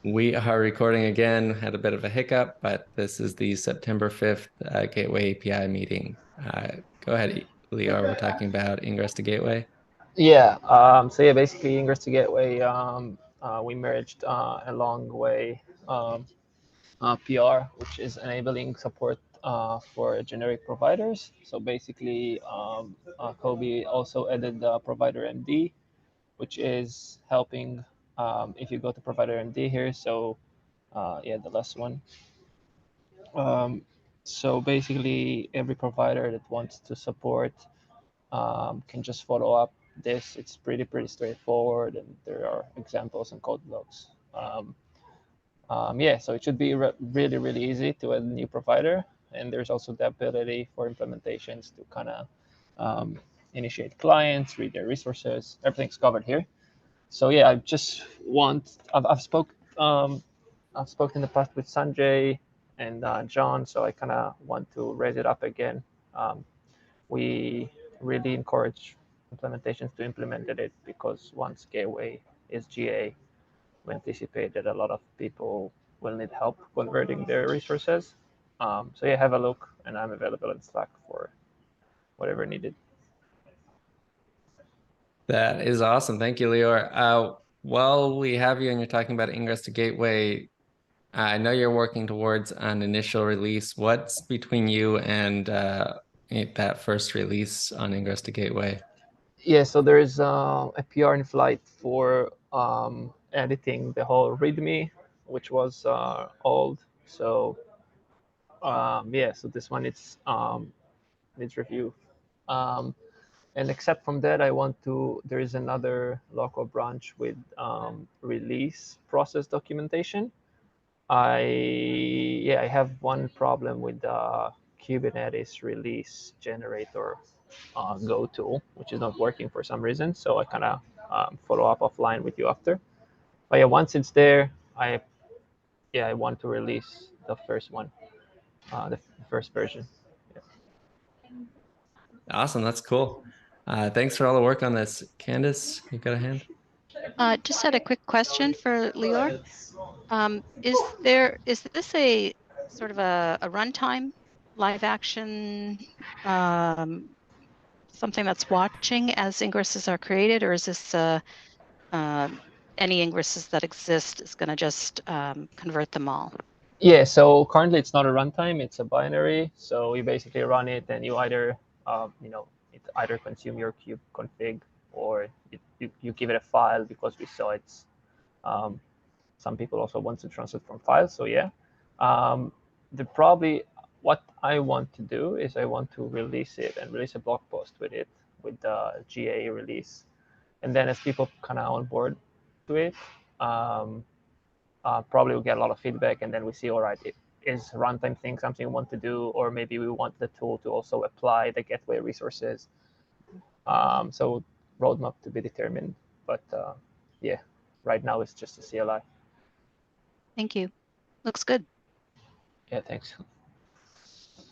We are recording again. Had a bit of a hiccup, but this is the September 5th Gateway API meeting. Go ahead, Lior. We're talking about Ingress to Gateway. Yeah. Basically, Ingress to Gateway, we merged a long way PR, which is enabling support for generic providers. So basically, Kobe also added the provider MD, which is helping if you go to provider MD here. So yeah, the last one. Um, so basically, every provider that wants to support can just follow up this. It's pretty straightforward, and there are examples and code blocks. Yeah, so it should be really easy to add a new provider, and there's also the ability for implementations to kind of um, initiate clients, read their resources. Everything's covered here. So yeah, I just want I've spoken in the past with Sanjay and John, so I kind of want to raise it up again. We really encourage implementations to implement it because once Gateway is GA, we anticipate that a lot of people will need help converting their resources. So yeah, have a look, and I'm available in Slack for whatever needed. That is awesome. Thank you, Lior. While we have you and you're talking about Ingress to Gateway, I know you're working towards an initial release. What's between you and that first release on Ingress to Gateway? Yeah, so there is a PR in flight for editing the whole README, which was old. So yeah, so this one it's needs review. Um, and except from that, I want to. There is another local branch with release process documentation. I have one problem with the Kubernetes release generator Go tool, which is not working for some reason. So I kind of follow up offline with you after. But yeah, once it's there, I want to release the first one, the first version. Yeah. Awesome. That's cool. Thanks for all the work on this. Candice, you got a hand? Just had a quick question for Lior. Is this a sort of a runtime live action something that's watching as ingresses are created, or is this any ingresses that exist is going to just convert them all? Yeah, so currently it's not a runtime, it's a binary. So you basically run it and you either, it either consume your kube config or you give it a file because we saw it's, um, some people also want to transfer from files. So yeah, um, what I want to do is I want to release it and release a blog post with it with the GA release. And then as people kind of on board to it, um, probably we'll get a lot of feedback, and then we see, all right, is runtime thing something we want to do, or maybe we want the tool to also apply the gateway resources. So roadmap to be determined, but yeah, right now it's just a CLI. Thank you. Looks good. Yeah, thanks.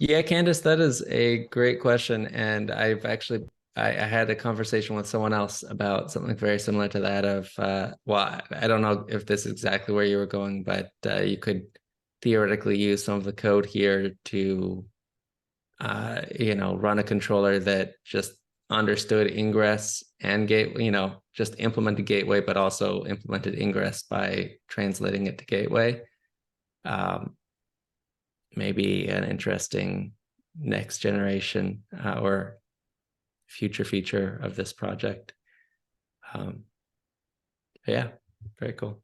Yeah, Candice, that is a great question. And I had a conversation with someone else about something very similar to that of, well, I don't know if this is exactly where you were going, but you could theoretically use some of the code here to, run a controller that just understood ingress and gateway, just implemented gateway, but also implemented ingress by translating it to gateway. Maybe an interesting next generation or future feature of this project. Yeah, very cool.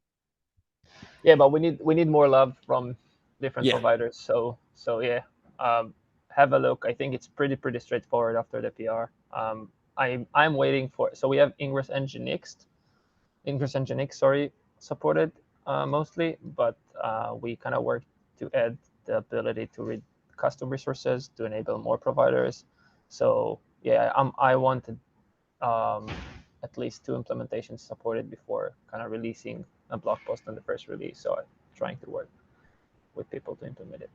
Yeah, but we need more love from different Yeah, providers. So yeah, have a look. I think it's pretty straightforward after the PR. I'm waiting for. So we have Ingress Nginx, sorry, supported mostly, but we kind of work to add the ability to read custom resources to enable more providers. So yeah, I wanted at least 2 implementations supported before kind of releasing a blog post on the first release. So I'm trying to work with people to implement it.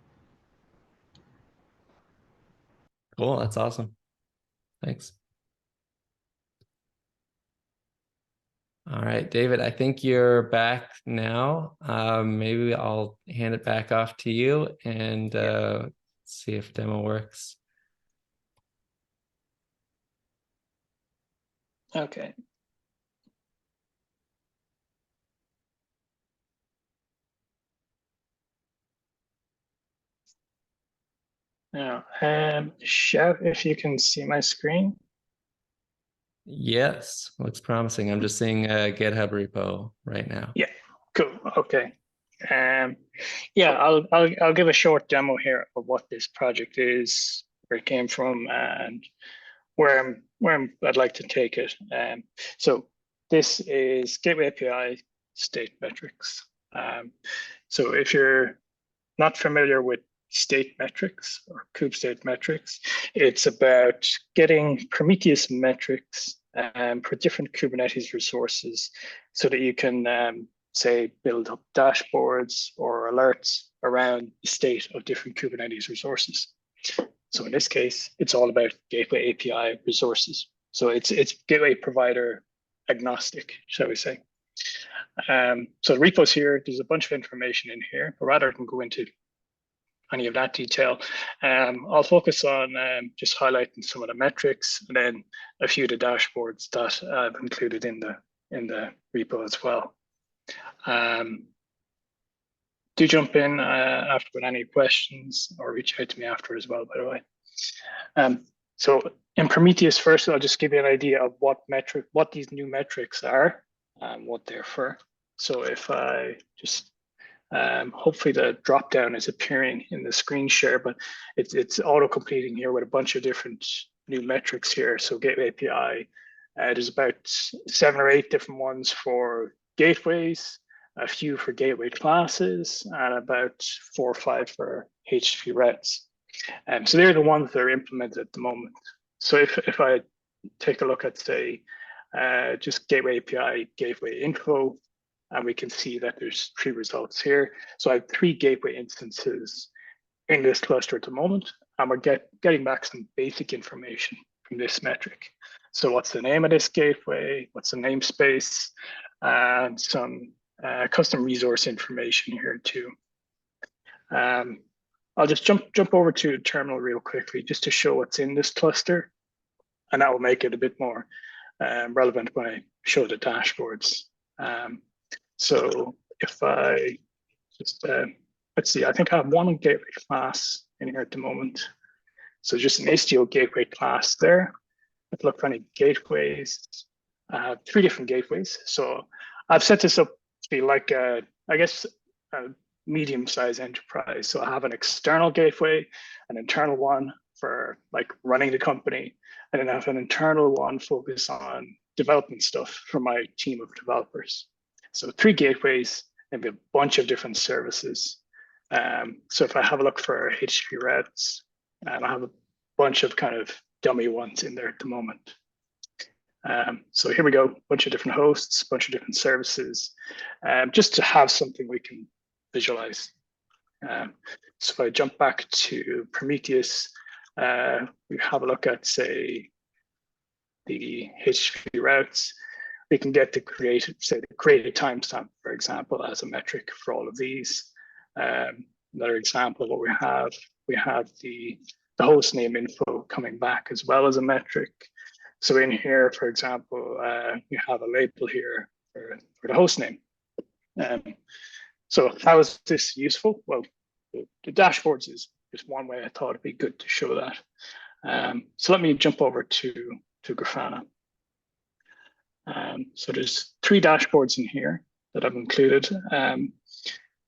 cool. That's awesome. Thanks. All right, David, I think you're back now. Maybe I'll hand it back off to you and see if demo works. Okay. Now, Chef, if you can see my screen. Yes, looks promising. I'm just seeing a GitHub repo right now. Yeah, cool. Okay. Yeah, I'll give a short demo here of what this project is, where it came from, and I'd like to take it. So this is Gateway API state metrics. So if you're not familiar with state metrics or kube state metrics, it's about getting Prometheus metrics for different Kubernetes resources so that you can say build up dashboards or alerts around the state of different Kubernetes resources. So in this case, it's all about Gateway API resources. So it's gateway provider agnostic, shall we say. So the repos here, there's a bunch of information in here, but rather than go into any of that detail, I'll focus on just highlighting some of the metrics and then a few of the dashboards that I've included in the repo as well. Do jump in after with any questions or reach out to me after as well, by the way. So in Prometheus, first, I'll just give you an idea of what these new metrics are and what they're for. So if I just, hopefully the drop down is appearing in the screen share, but it's auto completing here with a bunch of different new metrics here. So Gateway API, there's about 7 or 8 different ones for gateways, a few for gateway classes, and about 4 or 5 for HTTP routes. So they're the ones that are implemented at the moment. So if I take a look at, say, just Gateway API, gateway info, and we can see that there's 3 results here. So I have 3 gateway instances in this cluster at the moment, and we're getting back some basic information from this metric. So what's the name of this gateway? What's the namespace? And some custom resource information here too. I'll just jump over to terminal real quickly just to show what's in this cluster, and that will make it a bit more relevant when I show the dashboards. So if I just, let's see, I think I have 1 gateway class in here at the moment. So just an Istio gateway class there. Let's look for any gateways. I have 3 different gateways. So I've set this up to be like, I guess, a medium-sized enterprise. So I have an external gateway, an internal one for like running the company, and then I have an internal one focused on development stuff for my team of developers. So 3 gateways, maybe a bunch of different services. So if I have a look for HTTP routes, I have a bunch of kind of dummy ones in there at the moment. So here we go, bunch of different hosts, bunch of different services, just to have something we can visualize. So if I jump back to Prometheus, we have a look at, say, the HTTP routes. We can get to create a timestamp, for example, as a metric for all of these. Another example of what we have the host name info coming back as well as a metric. So in here, for example, we have a label here for the host name. So how is this useful? Well, the dashboards is just one way I thought it'd be good to show that. So let me jump over to Grafana. So there's 3 dashboards in here that I've included.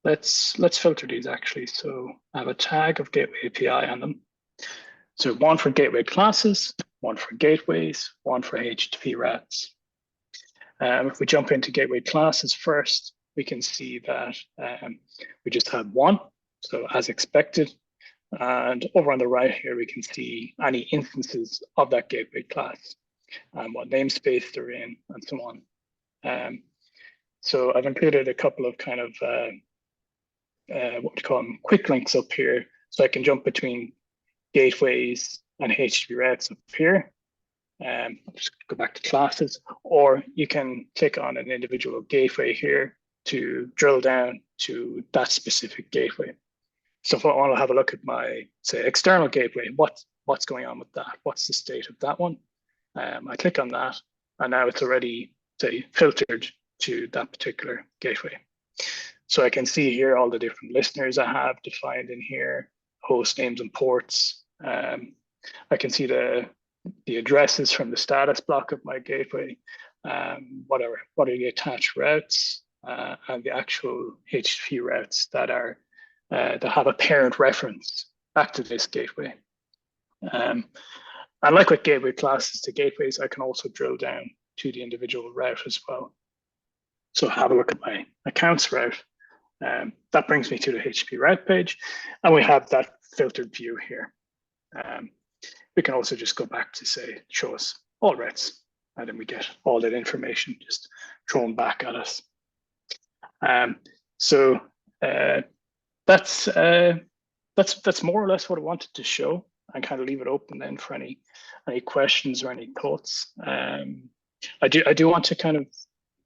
Let's filter these actually. So I have a tag of Gateway API on them. So 1 for gateway classes, 1 for gateways, 1 for HTTP routes. If we jump into gateway classes first, we can see that we just have 1, so as expected. And over on the right here, we can see any instances of that gateway class and what namespace they're in and so on. So I've included a couple of kind of what we call them quick links up here, so I can jump between gateways and HTTP routes up here. Just go back to classes, or you can click on an individual gateway here to drill down to that specific gateway. So if I want to have a look at my, say, external gateway, what's going on with that? What's the state of that one? I click on that, and now it's already, say, filtered to that particular gateway. So I can see here all the different listeners I have defined in here, host names and ports. I can see the addresses from the status block of my gateway, what are the attached routes, and the actual HTTP routes that are that have a parent reference back to this gateway. And like with gateway classes to gateways, I can also drill down to the individual route as well. So have a look at my accounts route. That brings me to the HTTP route page, and we have that filtered view here. We can also just go back to, say, show us all routes, and then we get all that information just thrown back at us. So that's more or less what I wanted to show, and kind of leave it open then for any questions or any thoughts. I do want to kind of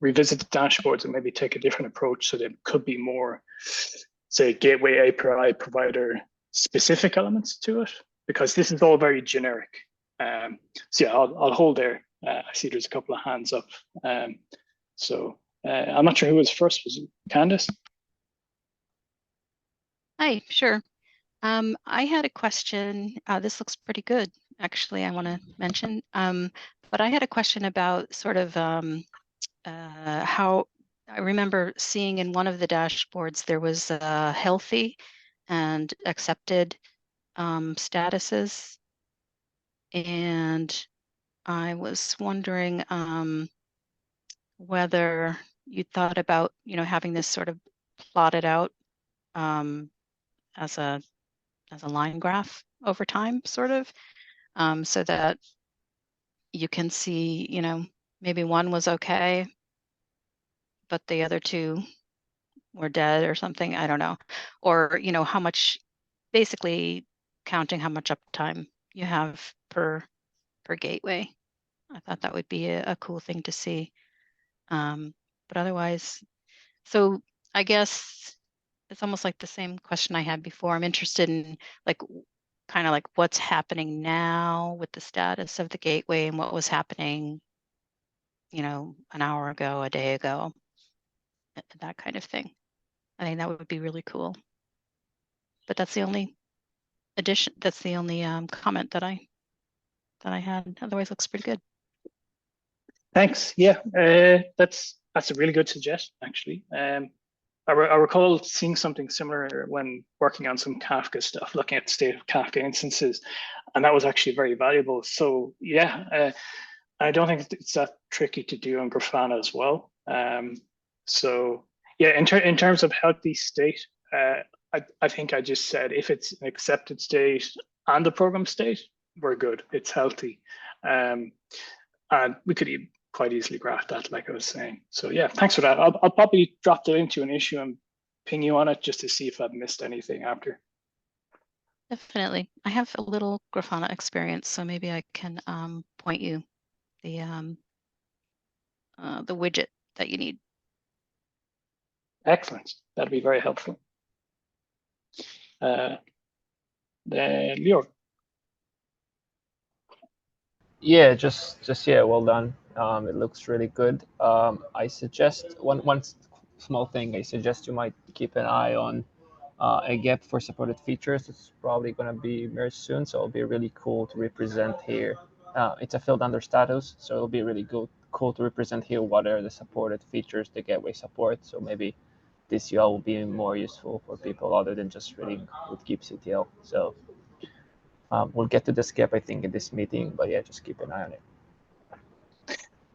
revisit the dashboards and maybe take a different approach, so there could be more, say, gateway API provider specific elements to it, because this is all very generic. So yeah, I'll hold there. I see there's a couple of hands up. So I'm not sure who was first. Was it Candice? Hi, sure. I had a question. This looks pretty good, actually, I want to mention. But I had a question about sort of how I remember seeing in one of the dashboards there was healthy and accepted statuses. And I was wondering whether you thought about, having this sort of plotted out as a line graph over time, sort of, so that you can see, maybe one was okay, but the other two were dead or something. I don't know. Or, how much, basically counting how much uptime you have per gateway. I thought that would be a cool thing to see. But otherwise, so I guess it's almost like the same question I had before. I'm interested in kind of like what's happening now with the status of the gateway and what was happening, an hour ago, a day ago, that kind of thing. I think that would be really cool. But that's the only addition. That's the only comment that I had. Otherwise, looks pretty good. Thanks. Yeah, that's a really good suggestion, actually. I recall seeing something similar when working on some Kafka stuff, looking at the state of Kafka instances, and that was actually very valuable. So yeah, I don't think it's that tricky to do on Grafana as well. So yeah, in terms of healthy state, I think I just said if it's an accepted state and the program state, we're good. It's healthy, and we could quite easily graph that, like I was saying. So yeah, thanks for that. I'll probably drop the link to an issue and ping you on it just to see if I've missed anything after. Definitely. I have a little Grafana experience, so maybe I can point you the widget that you need. Excellent. That'd be very helpful. Then Leo. Yeah, just yeah, well done. It looks really good. I suggest one small thing. I suggest you might keep an eye on a gap for supported features. It's probably going to be merged soon, so it'll be really cool to represent here. It's a field under status, so it'll be really cool to represent here what are the supported features the gateway supports. So maybe this UL will be more useful for people other than just reading with kubectl. So we'll get to this gap, I think, in this meeting, but yeah, just keep an eye on it.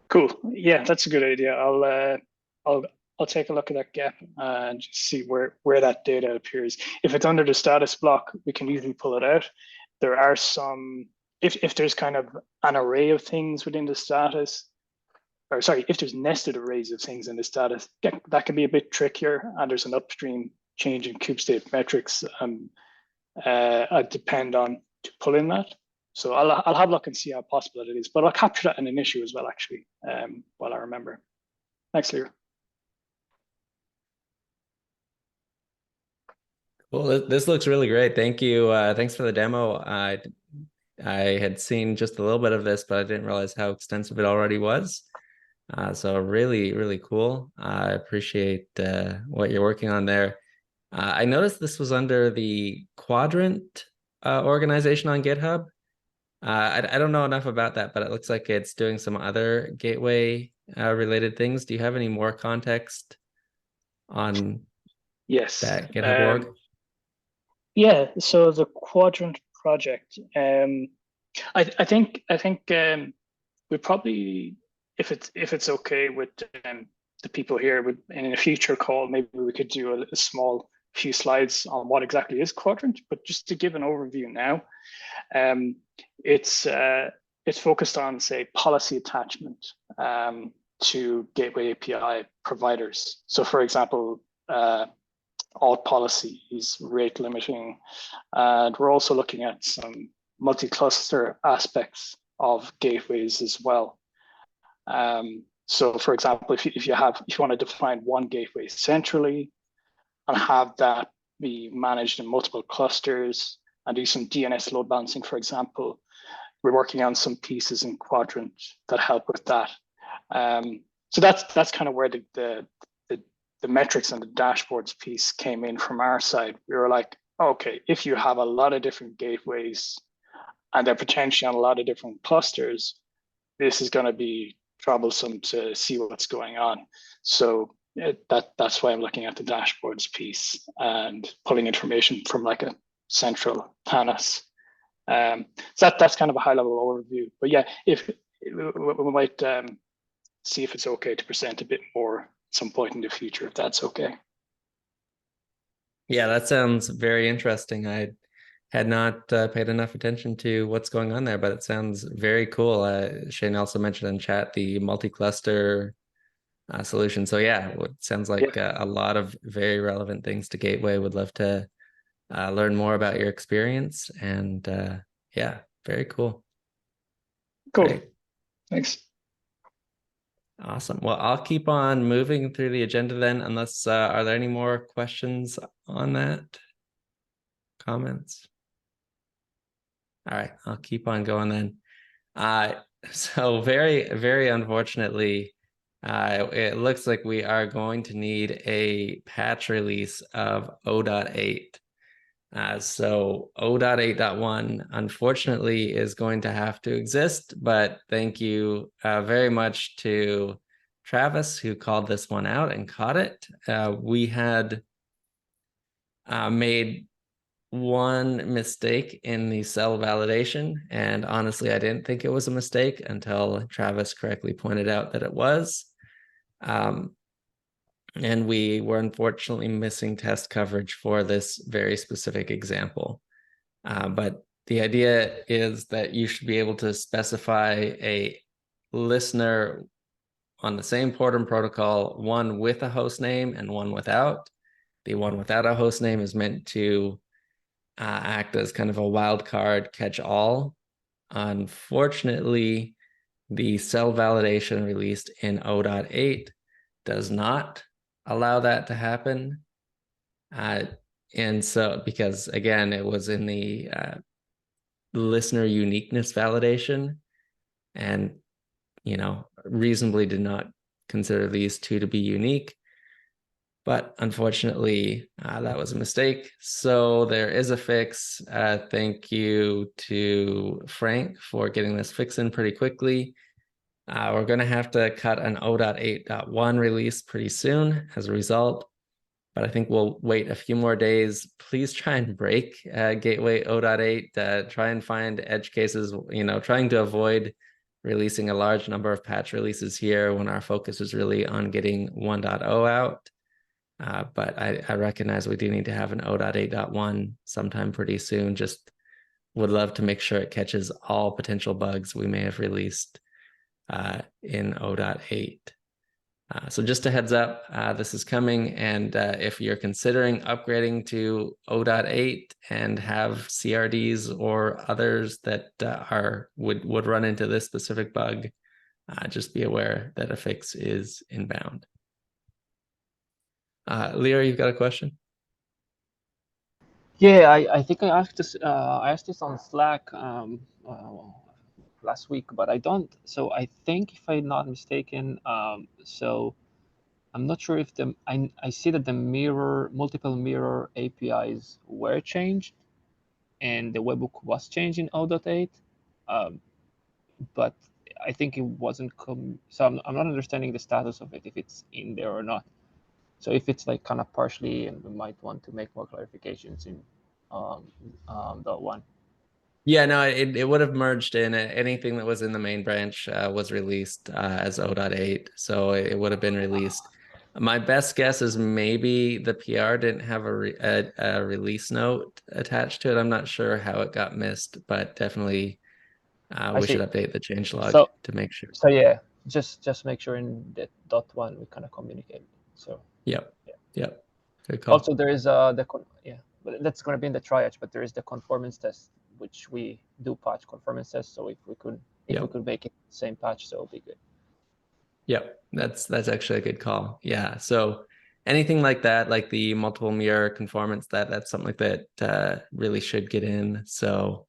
Cool. Yeah, that's a good idea. I'll take a look at that gap and just see where that data appears. If it's under the status block, we can easily pull it out. There are some, if there's kind of an array of things within the status, or sorry, if there's nested arrays of things in the status, that can be a bit trickier, and there's an upstream change in kube state metrics. I depend on to pull in that. So I'll have a look and see how possible it is, but I'll capture that in an issue as well, actually, while I remember. Thanks, Lear. Well, this looks really great. Thank you. Thanks for the demo. I had seen just a little bit of this, but I didn't realize how extensive it already was. So really, really cool. I appreciate what you're working on there. I noticed this was under the Quadrant organization on GitHub. I don't know enough about that, but it looks like it's doing some other gateway related things. Do you have any more context on Yes. that GitHub org? Yeah, so the Quadrant project, I think we probably, if it's okay with the people here, in a future call, maybe we could do a small few slides on what exactly is Quadrant. But just to give an overview now, it's focused on, say, policy attachment to Gateway API providers. So, for example, alt policies, rate limiting, and we're also looking at some multi-cluster aspects of gateways as well. So, for example, if you want to define one gateway centrally and have that be managed in multiple clusters and do some DNS load balancing, for example, we're working on some pieces in Quadrant that help with that. So that's kind of where the metrics and the dashboards piece came in from our side. We were like, okay, if you have a lot of different gateways and they're potentially on a lot of different clusters, this is going to be troublesome to see what's going on. So that's why I'm looking at the dashboards piece and pulling information from like a central TANAS. So that's kind of a high level overview. But yeah, if we might see if it's okay to present a bit more some point in the future, if that's okay. Yeah, that sounds very interesting. I had not paid enough attention to what's going on there, but it sounds very cool. Shane also mentioned in chat the multi-cluster solution. So yeah, it sounds like a lot of very relevant things to Gateway. Would love to learn more about your experience. And yeah, very cool. Cool. Great. Thanks. Awesome. Well, I'll keep on moving through the agenda then, unless are there any more questions on that? Comments? All right, I'll keep on going then. So very, very unfortunately, it looks like we are going to need a patch release of 0.8. So 0.8.1 unfortunately is going to have to exist, but thank you very much to Travis who called this one out and caught it. We had made one mistake in the cell validation, and honestly I didn't think it was a mistake until Travis correctly pointed out that it was. And we were unfortunately missing test coverage for this very specific example. But the idea is that you should be able to specify a listener on the same port and protocol, one with a host name and one without. The one without a host name is meant to act as kind of a wildcard catch-all. Unfortunately, the cell validation released in 0.8 does not allow that to happen. And so, because again, it was in the listener uniqueness validation, and reasonably did not consider these two to be unique. But unfortunately, that was a mistake. So there is a fix. Thank you to Frank for getting this fix in pretty quickly. We're going to have to cut an 0.8.1 release pretty soon as a result, but I think we'll wait a few more days. Please try and break Gateway 0.8. Try and find edge cases, trying to avoid releasing a large number of patch releases here when our focus is really on getting 1.0 out. But I recognize we do need to have an 0.8.1 sometime pretty soon. Just would love to make sure it catches all potential bugs we may have released in 0.8. So just a heads up, this is coming, and if you're considering upgrading to 0.8 and have CRDs or others that would run into this specific bug, just be aware that a fix is inbound. Leo, you've got a question? Yeah, I think I asked this on Slack last week, but I don't. So I think, if I'm not mistaken, so I'm not sure if I see that the multiple mirror APIs were changed, and the webhook was changed in 0.8, but I think it wasn't so I'm not understanding the status of it, if it's in there or not. So if it's like kind of partially, and we might want to make more clarifications in .1. Yeah, no, it would have merged in. Anything that was in the main branch was released as 0.8, so it would have been released. My best guess is maybe the PR didn't have a release note attached to it. I'm not sure how it got missed, but definitely we should update the changelog to make sure. So yeah, just make sure in the .1 we kind of communicate. So yep. Good call. Also, there is but that's going to be in the triage, but there is the conformance test, which we do patch conformance test. So if we could make it the same patch, so it'll be good. Yep, that's actually a good call. Yeah, so anything like that, like the multiple mirror conformance, that's something like that really should get in. So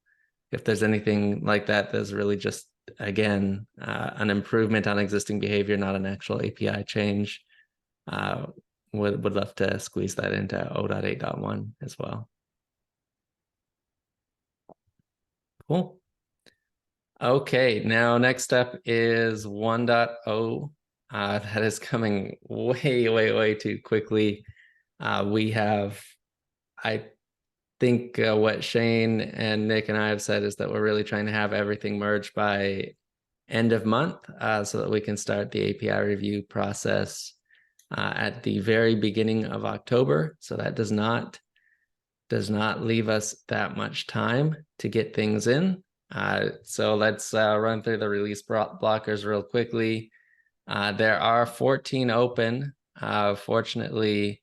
if there's anything like that, there's really just, again, an improvement on existing behavior, not an actual API change. Would love to squeeze that into 0.8.1 as well. Cool. Okay, now next up is 1.0. That is coming way too quickly. We have, I think what Shane and Nick and I have said is that we're really trying to have everything merged by end of month, so that we can start the API review process at the very beginning of October. So that does not leave us that much time to get things in. So let's run through the release blockers real quickly. There are 14 open. Fortunately,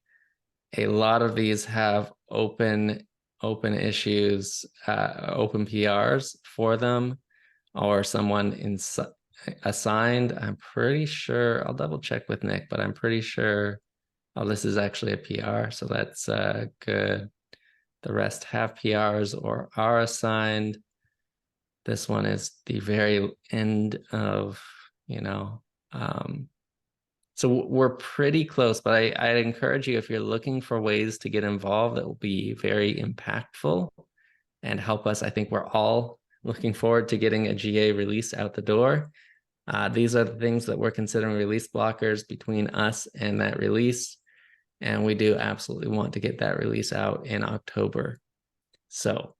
a lot of these have open issues, open PRs for them, or someone assigned. I'm pretty sure, I'll double check with Nick, but I'm pretty sure, oh, this is actually a PR, so that's good. The rest have PRs or are assigned. This one is the very end of, so we're pretty close, but I'd encourage you, if you're looking for ways to get involved that will be very impactful and help us. I think we're all looking forward to getting a GA release out the door. These are the things that we're considering release blockers between us and that release. And we do absolutely want to get that release out in October. So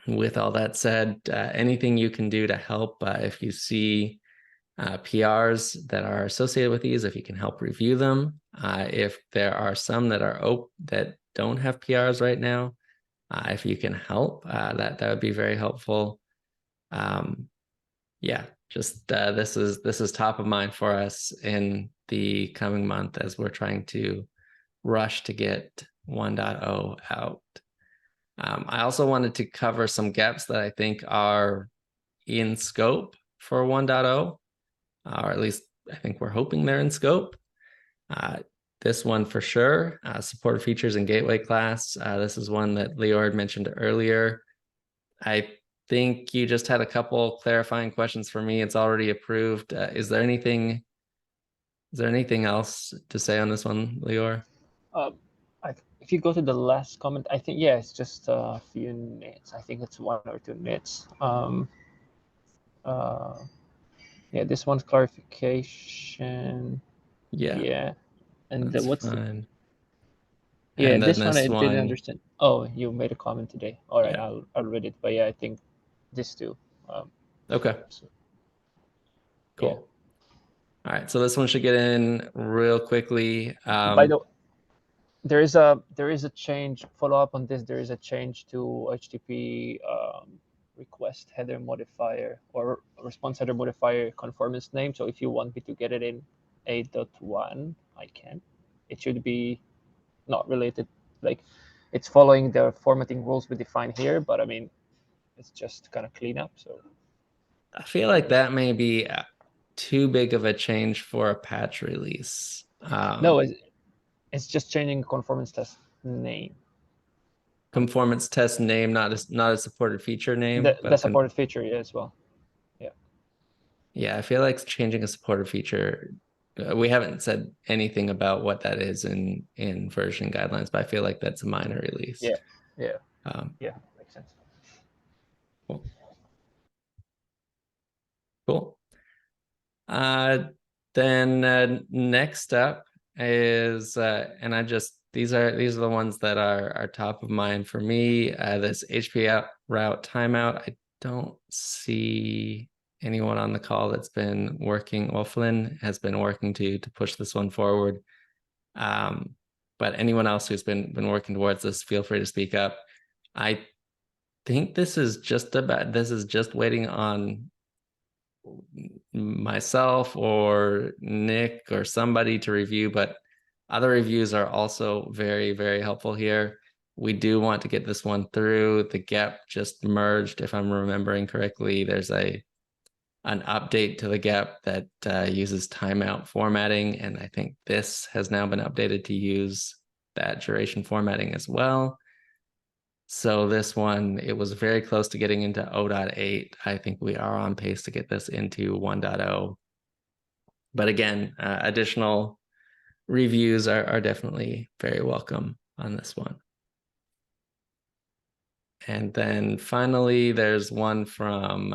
with all that said, anything you can do to help, if you see PRs that are associated with these, if you can help review them. If there are some that are that don't have PRs right now, if you can help, that would be very helpful. Yeah, just this is top of mind for us in the coming month as we're trying to rush to get 1.0 out. I also wanted to cover some gaps that I think are in scope for 1.0, or at least I think we're hoping they're in scope. This one for sure, support features in gateway class. This is one that Leo had mentioned earlier. I think you just had a couple clarifying questions for me. It's already approved. Is there anything else to say on this one, Leor? If you go to the last comment, I think, yeah, it's just a few nits. I think it's 1 or 2 nits. Yeah, this one's clarification. Yeah. And what's fine. Yeah, and this one I didn't understand. Oh, you made a comment today. All right, yeah. I'll read it. But yeah, I think this too. Okay. So, cool. Yeah. All right, so this one should get in real quickly. By the way, there is a change. Follow up on this. There is a change to HTTP request header modifier or response header modifier conformance name. So if you want me to get it in 8.1, I can. It should be not related, like it's following the formatting rules we define here, but I mean, it's just kind of cleanup. So I feel like that may be too big of a change for a patch release. no, it's just changing conformance test name. Conformance test name, not a supported feature name. The supported feature as well. Yeah. Yeah, I feel like changing a supported feature. We haven't said anything about what that is in version guidelines, but I feel like that's a minor release. Yeah. Yeah, makes sense. Cool. Cool. Then next up is and these are the ones that are top of mind for me. This HP route timeout. I don't see anyone on the call that's been working. Well, Flynn has been working to push this one forward. But anyone else who's been working towards this, feel free to speak up. I think this is just waiting on myself or Nick or somebody to review, but other reviews are also very, very helpful here. We do want to get this one through. The GEP just merged, if I'm remembering correctly. There's an update to the GEP that uses timeout formatting, and I think this has now been updated to use that duration formatting as well. So this one, it was very close to getting into 0.8. I think we are on pace to get this into 1.0. But again, additional reviews are definitely very welcome on this one. And then finally, there's one from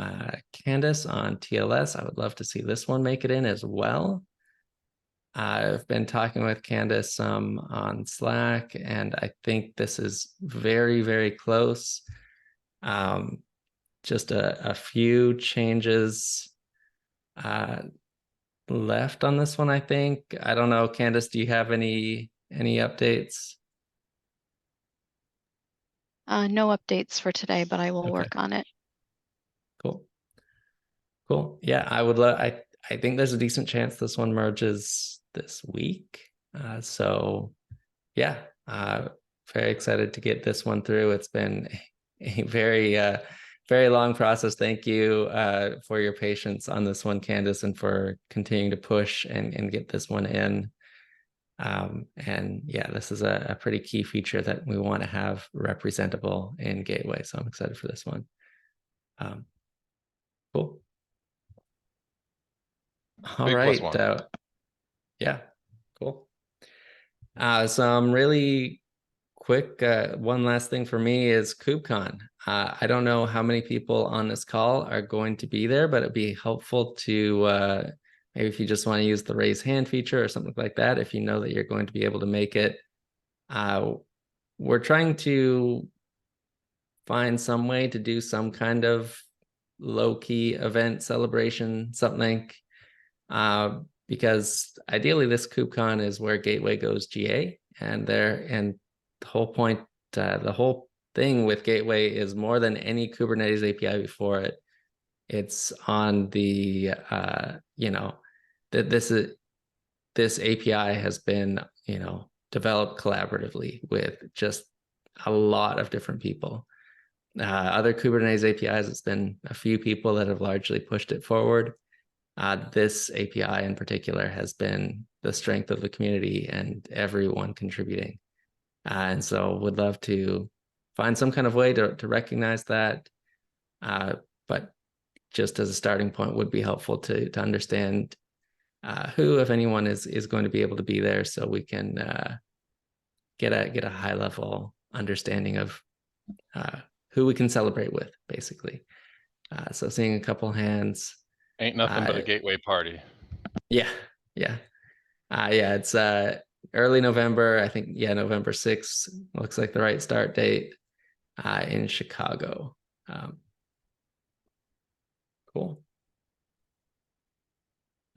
Candace on TLS. I would love to see this one make it in as well. I've been talking with Candace some on Slack, and I think this is very, very close. Just a few changes left on this one, I think. I don't know, Candace, do you have any updates? No updates for today, but I will work on it. Cool. Yeah, I would love. I think there's a decent chance this one merges this week. So yeah, very excited to get this one through. It's been a very very long process. Thank you for your patience on this one, Candace, and for continuing to push and get this one in. And yeah, this is a pretty key feature that we want to have representable in Gateway. So I'm excited for this one. Cool. All right. Yeah, cool. Some really quick, one last thing for me is KubeCon. I don't know how many people on this call are going to be there, but it'd be helpful to maybe if you just want to use the raise hand feature or something like that, if you know that you're going to be able to make it. We're trying to find some way to do some kind of low-key event celebration, something. Because ideally this KubeCon is where Gateway goes GA, and the whole point, the whole thing with Gateway is more than any Kubernetes API before it. It's on the that this API has been developed collaboratively with just a lot of different people. Other Kubernetes APIs, it's been a few people that have largely pushed it forward. This API in particular has been the strength of the community and everyone contributing. And so would love to find some kind of way to recognize that. But just as a starting point would be helpful to understand who, if anyone, is going to be able to be there, so we can get a high level understanding of who we can celebrate with, basically. So seeing a couple hands. Ain't nothing but a Gateway party. Yeah. It's early November. I think November 6th looks like the right start date in Chicago. Cool.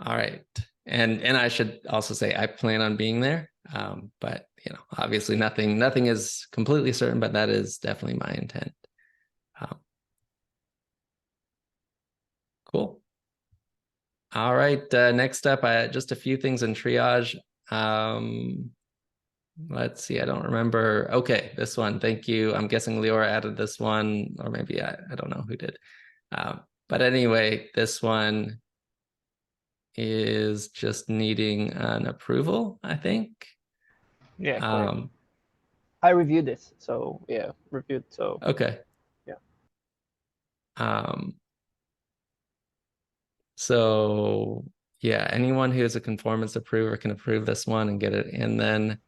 All right, and I should also say I plan on being there. But obviously nothing is completely certain, but that is definitely my intent. Cool. All right, next up, just a few things in triage. Let's see, I don't remember. Okay, this one, thank you. I'm guessing Leora added this one, or maybe I don't know who did. But anyway, this one is just needing an approval, I think. Yeah, correct. I reviewed this, so yeah, reviewed. So okay. Yeah. So yeah, anyone who's a conformance approver can approve this one and get it in then.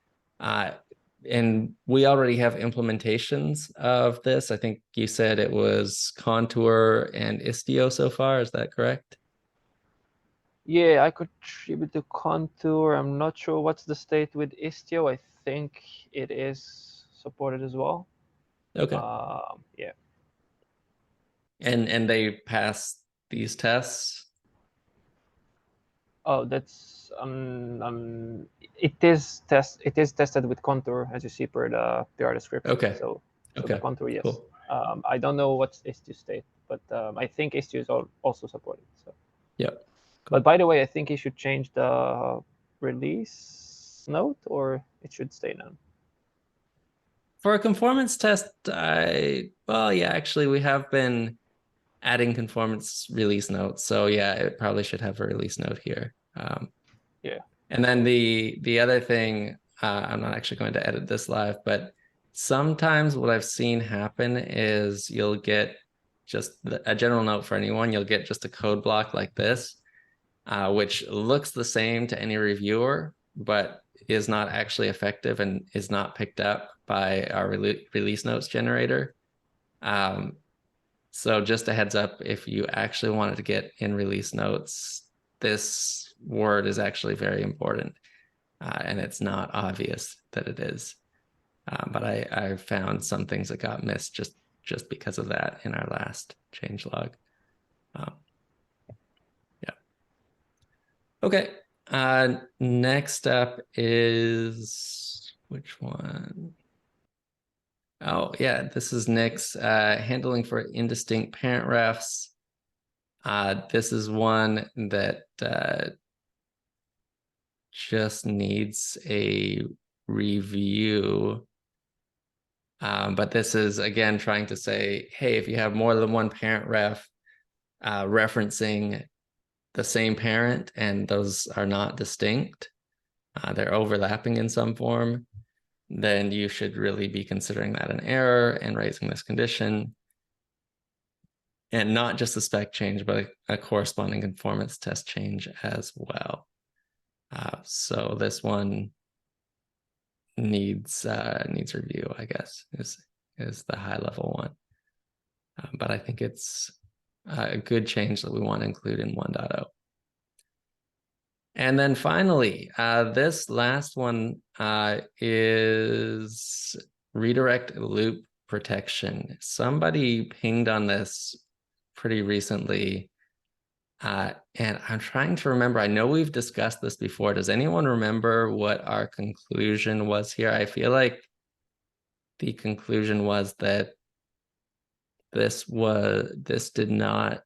And we already have implementations of this. I think you said it was Contour and Istio so far. Is that correct? Yeah, I contribute to Contour. I'm not sure what's the state with Istio. I think it is supported as well. Okay. Yeah. And they pass these tests? Oh, that's it is tested with Contour, as you see per the PR description. Okay. So Okay. the Contour, yes. Cool. I don't know what's Istio state, but I think Istio is also supported. So. Yep. Cool. But by the way, I think you should change the release note, or it should stay none. For a conformance test, actually, we have been adding conformance release notes. So yeah, it probably should have a release note here. Yeah. And then the other thing, I'm not actually going to edit this live, but sometimes what I've seen happen is you'll get just a general note for anyone. You'll get just a code block like this, which looks the same to any reviewer, but is not actually effective and is not picked up by our release notes generator. So just a heads up, if you actually wanted to get in release notes, this word is actually very important, and it's not obvious that it is. But I found some things that got missed just because of that in our last changelog. Yeah. Okay. Next up is which one? Oh yeah, this is Nick's handling for indistinct parent refs. This is one that just needs a review. But this is again trying to say, hey, if you have more than one parent ref referencing the same parent and those are not distinct, they're overlapping in some form, then you should really be considering that an error and raising this condition. And not just a spec change, but a corresponding conformance test change as well. So this one needs review, I guess, is the high level one. But I think it's a good change that we want to include in 1.0. And then finally, this last one is redirect loop protection. Somebody pinged on this pretty recently. And I'm trying to remember, I know we've discussed this before. Does anyone remember what our conclusion was here? I feel like the conclusion was that this did not,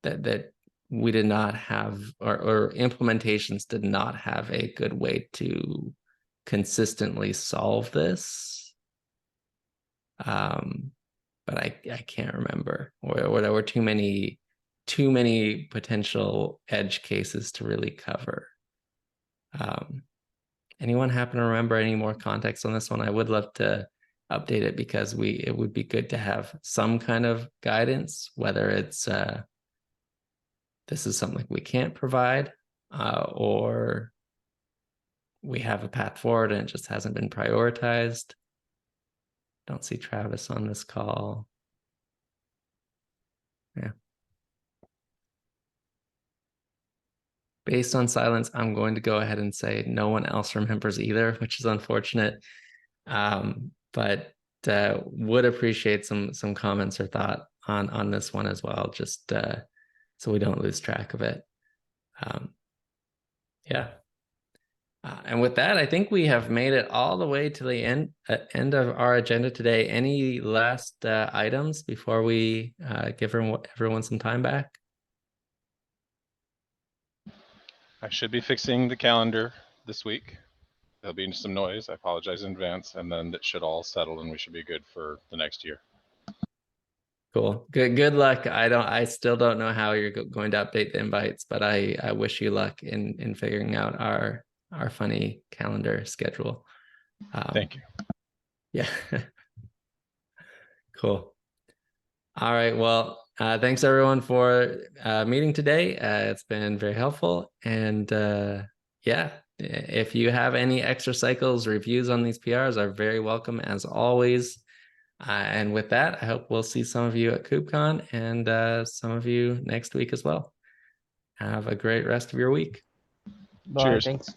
that we did not have, or implementations did not have a good way to consistently solve this. But I can't remember, or there were too many potential edge cases to really cover. Anyone happen to remember any more context on this one? I would love to update it because it would be good to have some kind of guidance, whether it's this is something we can't provide, or we have a path forward and it just hasn't been prioritized. Don't see Travis on this call. Yeah. Based on silence, I'm going to go ahead and say no one else remembers either, which is unfortunate. But would appreciate some comments or thought on this one as well, just so we don't lose track of it. Yeah. And with that, I think we have made it all the way to the end of our agenda today. Any last items before we give everyone some time back? I should be fixing the calendar this week. There'll be some noise. I apologize in advance. And then it should all settle and we should be good for the next year. Cool. Good luck. I still don't know how you're going to update the invites, but I wish you luck in figuring out our funny calendar schedule. Thank you. Yeah. Cool. All right. Well, thanks everyone for meeting today. It's been very helpful. And yeah, if you have any extra cycles, reviews on these PRs are very welcome as always. And with that, I hope we'll see some of you at KubeCon and some of you next week as well. Have a great rest of your week. Bye. Cheers. Thanks.